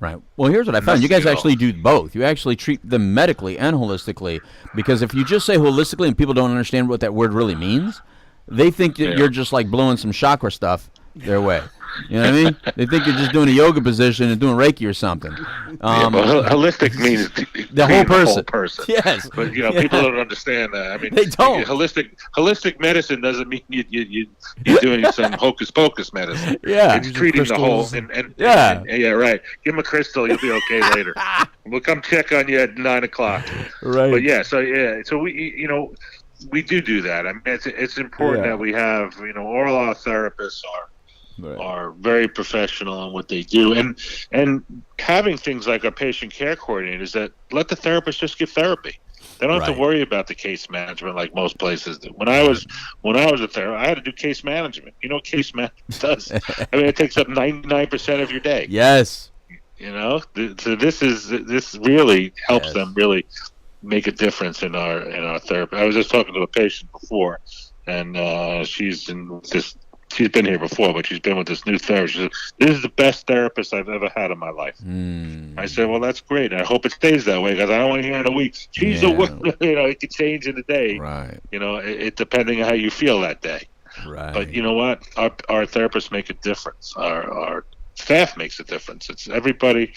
Right. Well, here's what I found. You guys actually do both. You actually treat them medically and holistically, because if you just say holistically and people don't understand what that word really means, they think that you're just like blowing some chakra stuff their way. You know what I mean? They think you're just doing a yoga position and doing Reiki or something. Holistic means the whole person. Yes, but people don't understand that. I mean, they don't. Holistic medicine doesn't mean you're doing some hocus pocus medicine. Yeah, it's treating the whole. And right. Give them a crystal, you'll be okay later. We'll come check on you at 9:00. Right. So we do that. I mean, it's important that we have oral art therapists are very professional in what they do, and having things like our patient care coordinators that let the therapist just give therapy. They don't have to worry about the case management like most places do. When I was a therapist, I had to do case management. You know what case management does? I mean, it takes up 99% of your day. Yes. So this really helps them really make a difference in our therapy. I was just talking to a patient before, and she's been here before, but she's been with this new therapist. She said, "This is the best therapist I've ever had in my life." I said, "Well, that's great. I hope it stays that way, because I don't want to hear in a week. She's it could change in a day. Right. It depending on how you feel that day. Right. But you know what? Our therapists make a difference. Our staff makes a difference. It's everybody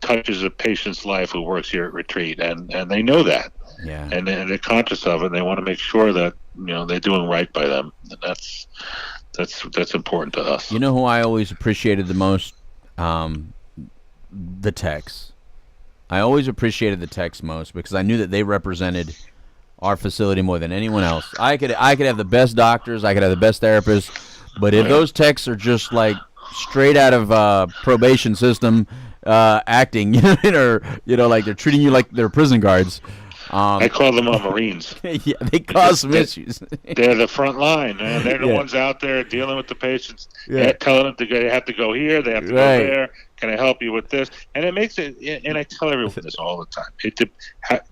touches a patient's life who works here at Retreat, and they know that. Yeah. And they're conscious of it. And they want to make sure that they're doing right by them. And that's important to us. You know who I always appreciated the most? The techs. I always appreciated the techs most, because I knew that they represented our facility more than anyone else. I could have the best doctors, I could have the best therapists, but if those techs are just like straight out of probation system acting, or like they're treating you like they're prison guards. I call them our Marines. Yeah, they cause some issues. They're the front line, man. They're the ones out there dealing with the patients, telling them they have to go here, they have to go there. Can I help you with this? And it makes it. And I tell everyone this all the time.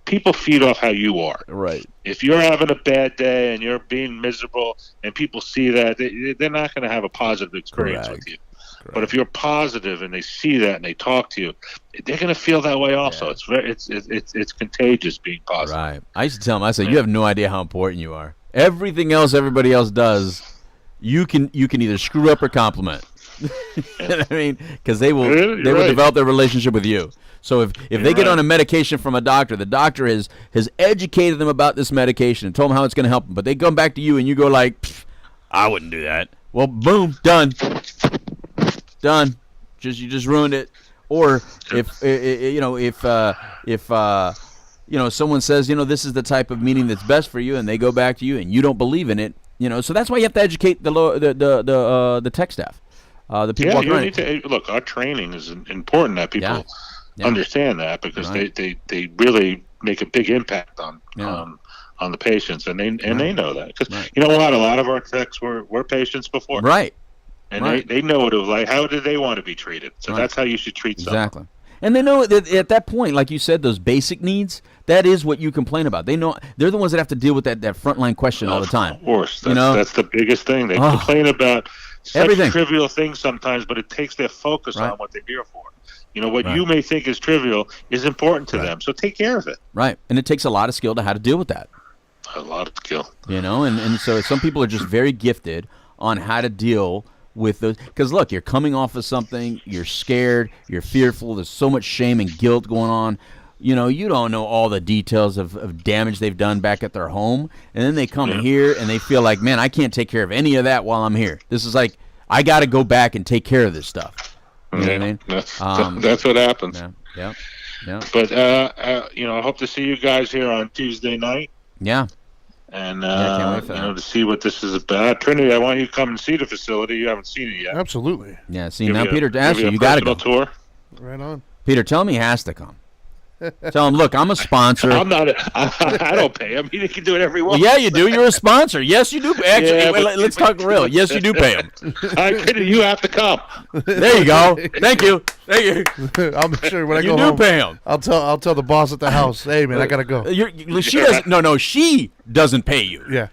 People feed off how you are. Right. If you're having a bad day and you're being miserable, and people see that, they're not going to have a positive experience with you. Correct. But if you're positive and they see that and they talk to you, they're going to feel that way also. Yeah. It's contagious being positive. Right. I used to tell them, I said, you have no idea how important you are. Everything else everybody else does, you can either screw up or compliment. You know what I mean? Because they will develop their relationship with you. So if they get on a medication from a doctor, the doctor has educated them about this medication and told them how it's going to help them, but they come back to you and you go like, I wouldn't do that. Well, boom, done. You just ruined it. Or if someone says, this is the type of meeting that's best for you, and they go back to you and you don't believe in it, So that's why you have to educate the tech staff, the people walking around. Need to look. Our training is important that people understand that, because they really make a big impact on the patients, and they know that, because a lot of our techs were patients before, right? And they know what it was like. How did they want to be treated? So that's how you should treat someone. Exactly. And they know that at that point, like you said, those basic needs, that is what you complain about. They know they're the ones that have to deal with that frontline question all the time. Of course. That's the biggest thing. They complain about such everything. Trivial things sometimes, but it takes their focus on what they're here for. What you may think is trivial is important to them, so take care of it. Right. And it takes a lot of skill to how to deal with that. A lot of skill. And so some people are just very gifted on how to deal with those, because look, you're coming off of something, you're scared, you're fearful, there's so much shame and guilt going on. You don't know all the details of damage they've done back at their home, and then they come here and they feel like, man, I can't take care of any of that while I'm here. This is like, I got to go back and take care of this stuff. You know what I mean? That's what happens. Yeah. But I hope to see you guys here on Tuesday night. Yeah. And can't wait for that. to see what this is about. Trinity, I want you to come and see the facility. You haven't seen it yet. Absolutely. Yeah. See, now Peter asked you got to go. Tour. Right on. Peter, tell him he has to come. Tell him, look, I'm a sponsor. I'm not. I don't pay him. He can do whatever he wants. Well, yeah, you do. You're a sponsor. Yes, you do. Actually, let's talk real. Yes, you do pay him. You have to come. There you go. Thank you. I'll make sure when I go home. You do pay him. I'll tell the boss at the house, hey man, I gotta go. She doesn't. No, she doesn't pay you. Yeah.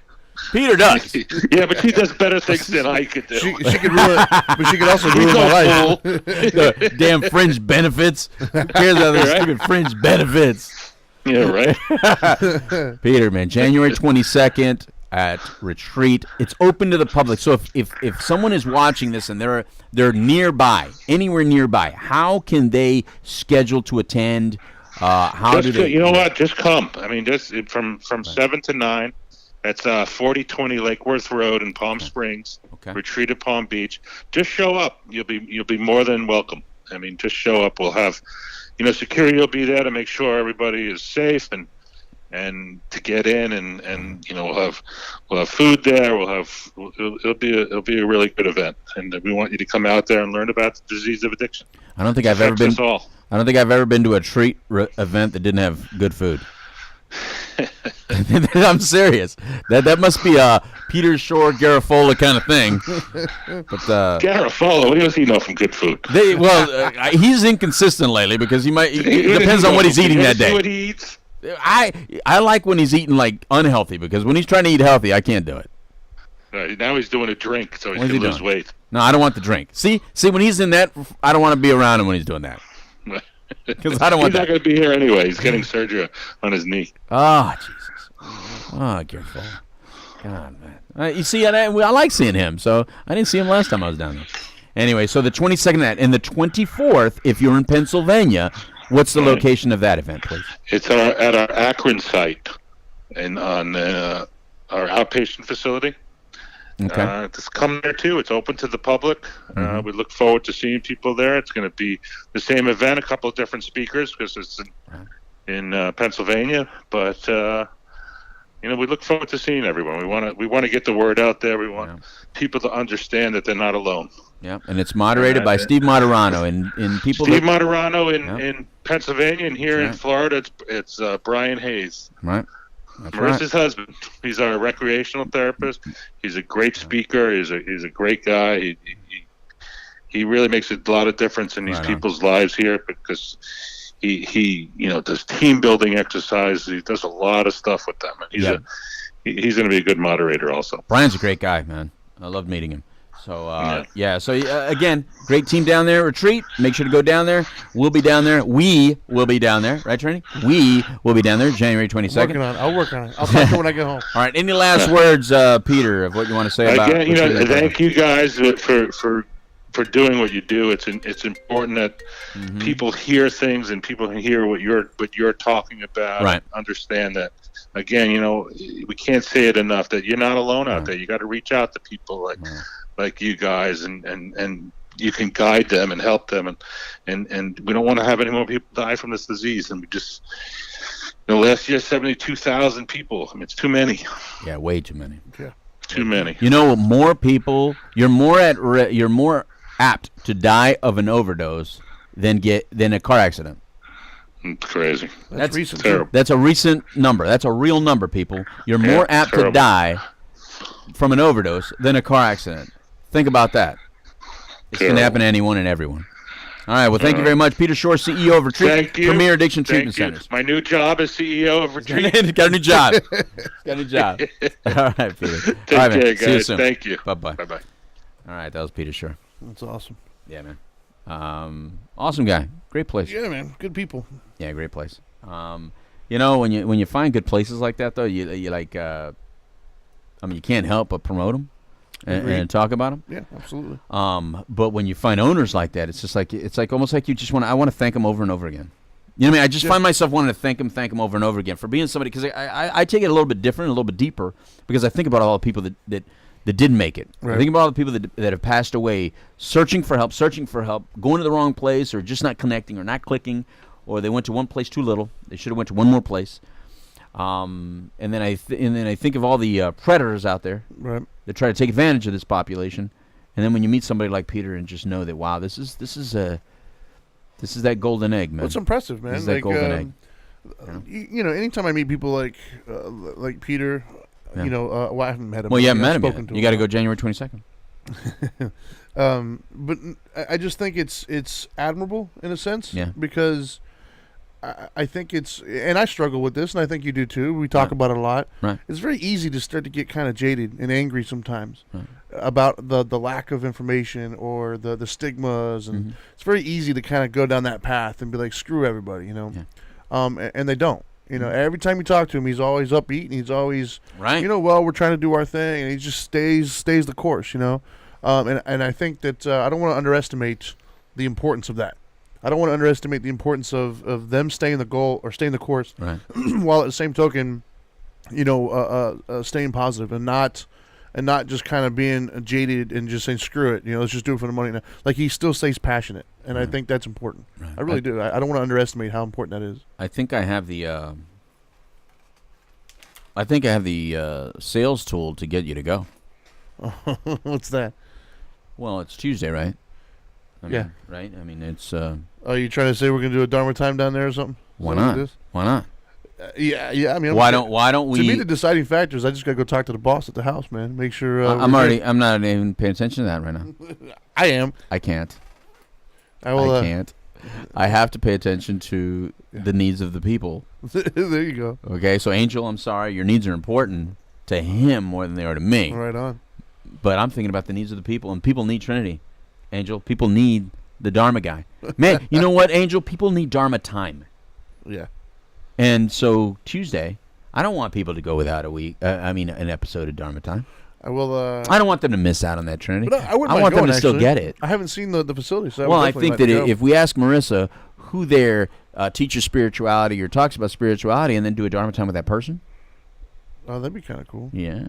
Peter does. Yeah, but she does better things than I could do. She could ruin, but she could also ruin my life. The damn fringe benefits. Who cares about the stupid fringe benefits? Yeah, right. Peter, man, January 22nd at Retreat. It's open to the public. So if someone is watching this and they're nearby, anywhere nearby, how can they schedule to attend? How do they? You know what? Just come. I mean, just from 7 to 9. That's 4020 Lake Worth Road in Palm Springs. Okay. Retreat at Palm Beach. Just show up. You'll be more than welcome. I mean, just show up. We'll have, security will be there to make sure everybody is safe and to get in, and we'll have food there. It'll be a really good event, and we want you to come out there and learn about the disease of addiction. I don't think I've ever been to a treat event that didn't have good food. I'm serious. That must be a Peter Schorr, Garofalo kind of thing. But Garofalo, what does he know from good food? He's inconsistent lately because it depends on what he's eating that day. What he eats? I like when he's eating like unhealthy, because when he's trying to eat healthy, I can't do it. Now he's doing a drink so he can lose weight. No, I don't want the drink. See, when he's in that, I don't want to be around him when he's doing that. Because I don't want He's not going to be here anyway. He's getting surgery on his knee. Oh, Jesus. Oh, careful. God, man. You see, I like seeing him, so I didn't see him last time I was down there. Anyway, so the 22nd and the 24th, if you're in Pennsylvania, what's the location of that event, please? It's at our Akron site and on our outpatient facility. Okay. Just come there too. It's open to the public. We look forward to seeing people there. It's going to be the same event, a couple of different speakers because it's in Pennsylvania. But we look forward to seeing everyone. We want to get the word out there. We want people to understand that they're not alone. Yeah, and it's moderated by Steve Moderano and people. Steve Moderano in Pennsylvania, and here in Florida, it's Brian Hayes. Right. Marissa's husband. He's our recreational therapist. He's a great speaker. He's a great guy. He really makes a lot of difference in these people's lives here because he does team building exercises. He does a lot of stuff with them. He's going to be a good moderator also. Brian's a great guy, man. I loved meeting him. So, again, great team down there. Retreat. Make sure to go down there. We'll be down there. We will be down there. Right, Trini? We will be down there January 22nd. I'll work on it. I'll talk to you when I get home. All right. Any last words, Peter, of what you want to say about it? Again, thank you guys for doing what you do. It's important that people hear things and people hear what you're talking about. Right. And understand that. Again, we can't say it enough that you're not alone out there. You got to reach out to people like you guys, and you can guide them and help them, and we don't want to have any more people die from this disease. And we just, last year 72,000 people. I mean, it's too many. Yeah, way too many. Yeah. Too many. You know, more people. You're more apt to die of an overdose than a car accident. It's crazy. That's recent. Terrible. That's a recent number. That's a real number, people. You're more apt to die from an overdose than a car accident. Think about that. It's going to happen to anyone and everyone. All right. Well, thank you very much, Peter Schorr, CEO of Retreat Premier Addiction Treatment Centers. My new job as CEO of Retreat. Got a new job. Got a new job. All right, Peter. Take All right, care, man. guys. See you soon. Thank you. Bye-bye. Bye-bye. All right. That was Peter Schorr. That's awesome. Yeah, man. Awesome guy. Great place. Yeah, man. Good people. Yeah, great place. You know, when you find good places like that, though, you like. I mean, you can't help but promote them and talk about them. Yeah, absolutely. But when you find owners like that, it's just like almost like you just want. I want to thank them over and over again. You know what I mean? I just find myself wanting to thank them over and over again for being somebody, because I take it a little bit different, a little bit deeper, because I think about all the people that didn't make it. Right. I think about all the people that have passed away, searching for help, going to the wrong place, or just not connecting, or not clicking, or they went to one place too little. They should have went to one more place. And then I think of all the predators out there that try to take advantage of this population. And then when you meet somebody like Peter and just know that, wow, this is that golden egg, man. Well, it's impressive, man. This is that golden egg. You know, anytime I meat people like Peter, you know, well, I haven't met him. Well, you haven't met him yet. You got to go go January 22nd. But I just think it's admirable in a sense, because I think it's, and I struggle with this, and I think you do too. We talk about it a lot. Right. It's very easy to start to get kind of jaded and angry sometimes about the lack of information or the stigmas, and it's very easy to kind of go down that path and be like, screw everybody, you know. And they don't. You know, every time you talk to him, he's always upbeat, and he's always, you know, well, we're trying to do our thing, and he just stays the course, you know. And I think that I don't want to underestimate the importance of that. I don't want to underestimate the importance of them staying the goal or staying the course, while at the same token, you know, staying positive and not just kind of being jaded and just saying screw it, you know, let's just do it for the money. Now. Like, he still stays passionate, and I think that's important. I really do. I don't want to underestimate how important that is. I think I have the sales tool to get you to go. What's that? Well, it's Tuesday, right? I Yeah. mean, right? I mean, it's... Are you trying to say we're going to do a Dharma time down there or something? Why not? Why not? Yeah. I mean, why don't we... To me, the deciding factor is I just got to go talk to the boss at the house, man. Make sure... I'm not even paying attention to that right now. I am. I can't. I can't. I have to pay attention to the needs of the people. There you go. Okay, so Angel, I'm sorry. Your needs are important to him more than they are to me. Right on. But I'm thinking about the needs of the people, and people need Trinity. Angel, people need the Dharma guy. Man, you know what, Angel? People need Dharma time. Yeah. And so Tuesday, I don't want people to go without an episode of Dharma time. I will. I don't want them to miss out on that, Trinity. But I want them to still get it. I haven't seen the facility, so I think that if we ask Marissa who there teaches spirituality or talks about spirituality, and then do a Dharma time with that person. Oh, that'd be kind of cool. Yeah.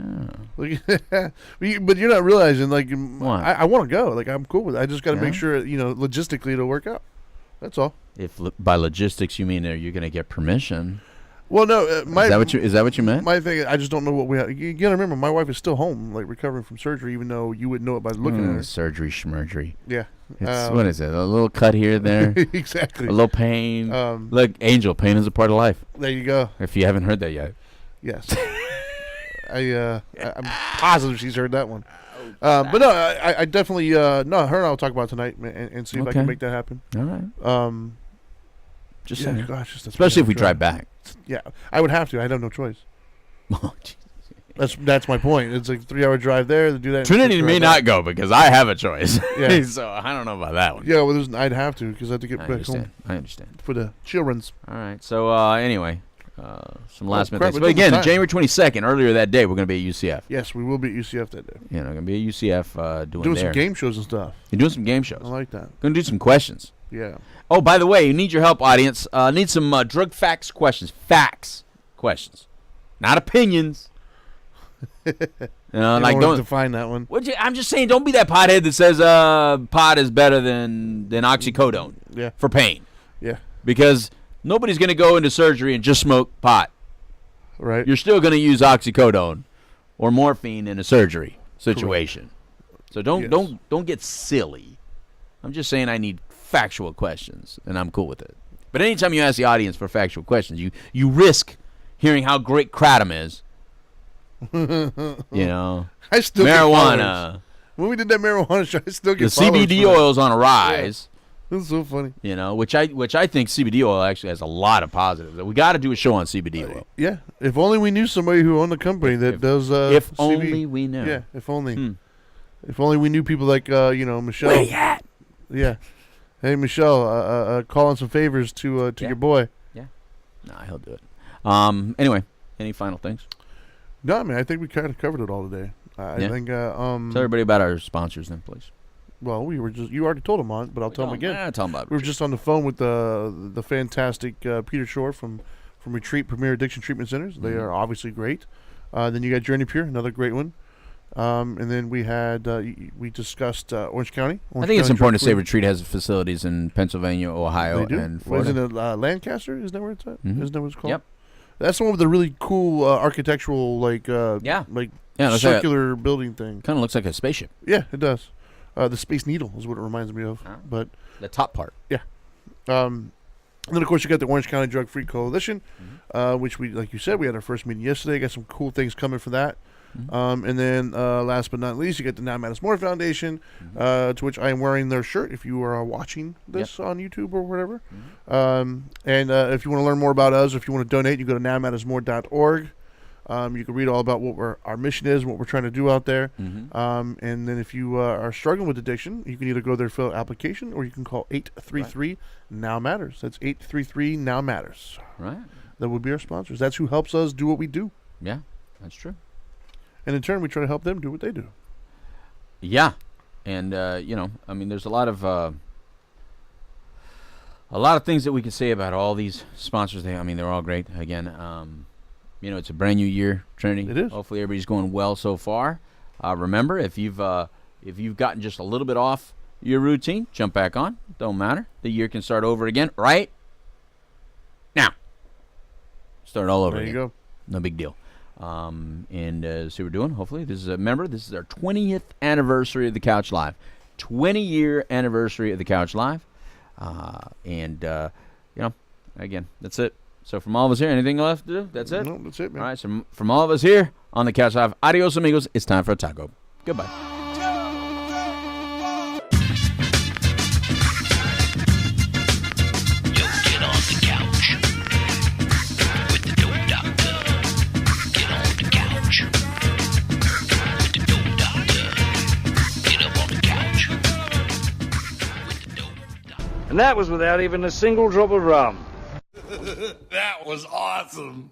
But you're not realizing, like, what? I want to go. Like, I'm cool with it. I just got to make sure, you know, logistically it'll work out. That's all. If by logistics you mean you're going to get permission. Well, no. Is that what you meant? My thing, I just don't know what we have. You got to remember, my wife is still home, like, recovering from surgery, even though you wouldn't know it by looking at her. Surgery schmergery. Yeah. What is it? A little cut here, there. Exactly. A little pain. Look, Angel, pain is a part of life. There you go. If you haven't heard that yet. Yes. I'm positive she's heard that one. But no, I definitely her and I will talk about it tonight and see if I can make that happen. All right. Just saying. Gosh, especially if we drive back. Yeah, I would have to. I'd have no choice. That's my point. It's like a 3-hour drive there to do that. Trinity may not go because I have a choice. Yeah. So I don't know about that one. Yeah, well, I'd have to because I have to get back home. I understand. For the children's. All right. So anyway. Some last minute things. But again, January 22nd, earlier that day, we're going to be at UCF. Yes, we will be at UCF that day. You know, going to be at UCF doing some game shows and stuff. You're doing some game shows. I like that. Going to do some questions. Yeah. Oh, by the way, you need your help, audience. Need some drug facts questions. Facts questions. Not opinions. Don't define that one. I'm just saying, don't be that pothead that says pot is better than oxycodone for pain. Yeah. Because nobody's going to go into surgery and just smoke pot. Right. You're still going to use oxycodone or morphine in a surgery situation. Correct. So don't get silly. I'm just saying I need factual questions, and I'm cool with it. But anytime you ask the audience for factual questions, you risk hearing how great kratom is. I still marijuana. When we did that marijuana show, I still get the CBD oil's on a rise. Yeah. That's so funny. Which I think CBD oil actually has a lot of positives. We got to do a show on CBD oil. Yeah, if only we knew somebody who owned a company that does. If CBD. only we knew. Yeah, if only. If only we knew people like Michelle. Where you at? Yeah. Hey Michelle, calling some favors to your boy. Yeah. Nah, he'll do it. Anyway, any final things? No, man. I think we kind of covered it all today. I think. Tell everybody about our sponsors, then, please. Well, you already told them on, but I'll tell them again. Tell them about it. We were just on the phone with the fantastic Peter Schorr from Retreat Premier Addiction Treatment Centers. They are obviously great. Then you got Journey Pure, another great one. And then we discussed Orange County. I think it's important to say Retreat has facilities in Pennsylvania, Ohio, and Florida. Isn't it Lancaster? Isn't that where it's at? Mm-hmm. Isn't that what it's called? Yep. That's the one with the really cool architectural, circular building thing. Kind of looks like a spaceship. Yeah, it does. The Space Needle is what it reminds me of. But the top part. Yeah. And then, of course, you got the Orange County Drug Free Coalition, which we, like you said, we had our first meeting yesterday. Got some cool things coming for that. And then, last but not least, you get the Now Matters More Foundation, to which I am wearing their shirt if you are watching this on YouTube or whatever. And if you want to learn more about us, or if you want to donate, you go to nowmattersmore.org. You can read all about what our mission is, what we're trying to do out there. And then if you are struggling with addiction, you can either go there, fill out an application, or you can call 833-NOW-MATTERS. That's 833-NOW-MATTERS. Right. That would be our sponsors. That's who helps us do what we do. Yeah, that's true. And in turn, we try to help them do what they do. Yeah. And, there's a lot of things that we can say about all these sponsors. They're all great. Again, it's a brand new year, Trinity. It is. Hopefully everybody's going well so far. Remember, if you've gotten just a little bit off your routine, jump back on. Don't matter. The year can start over again right now. Start all over again. There you go. No big deal. And see what we're doing. Hopefully, this is our 20th anniversary of the Couch Live. 20-year anniversary of the Couch Live. Again, that's it. So from all of us here, anything left to do? That's it? No, that's it, man. All right, so from all of us here on the Couch Live, adios, amigos. It's time for a taco. Goodbye. And that was without even a single drop of rum. That was awesome.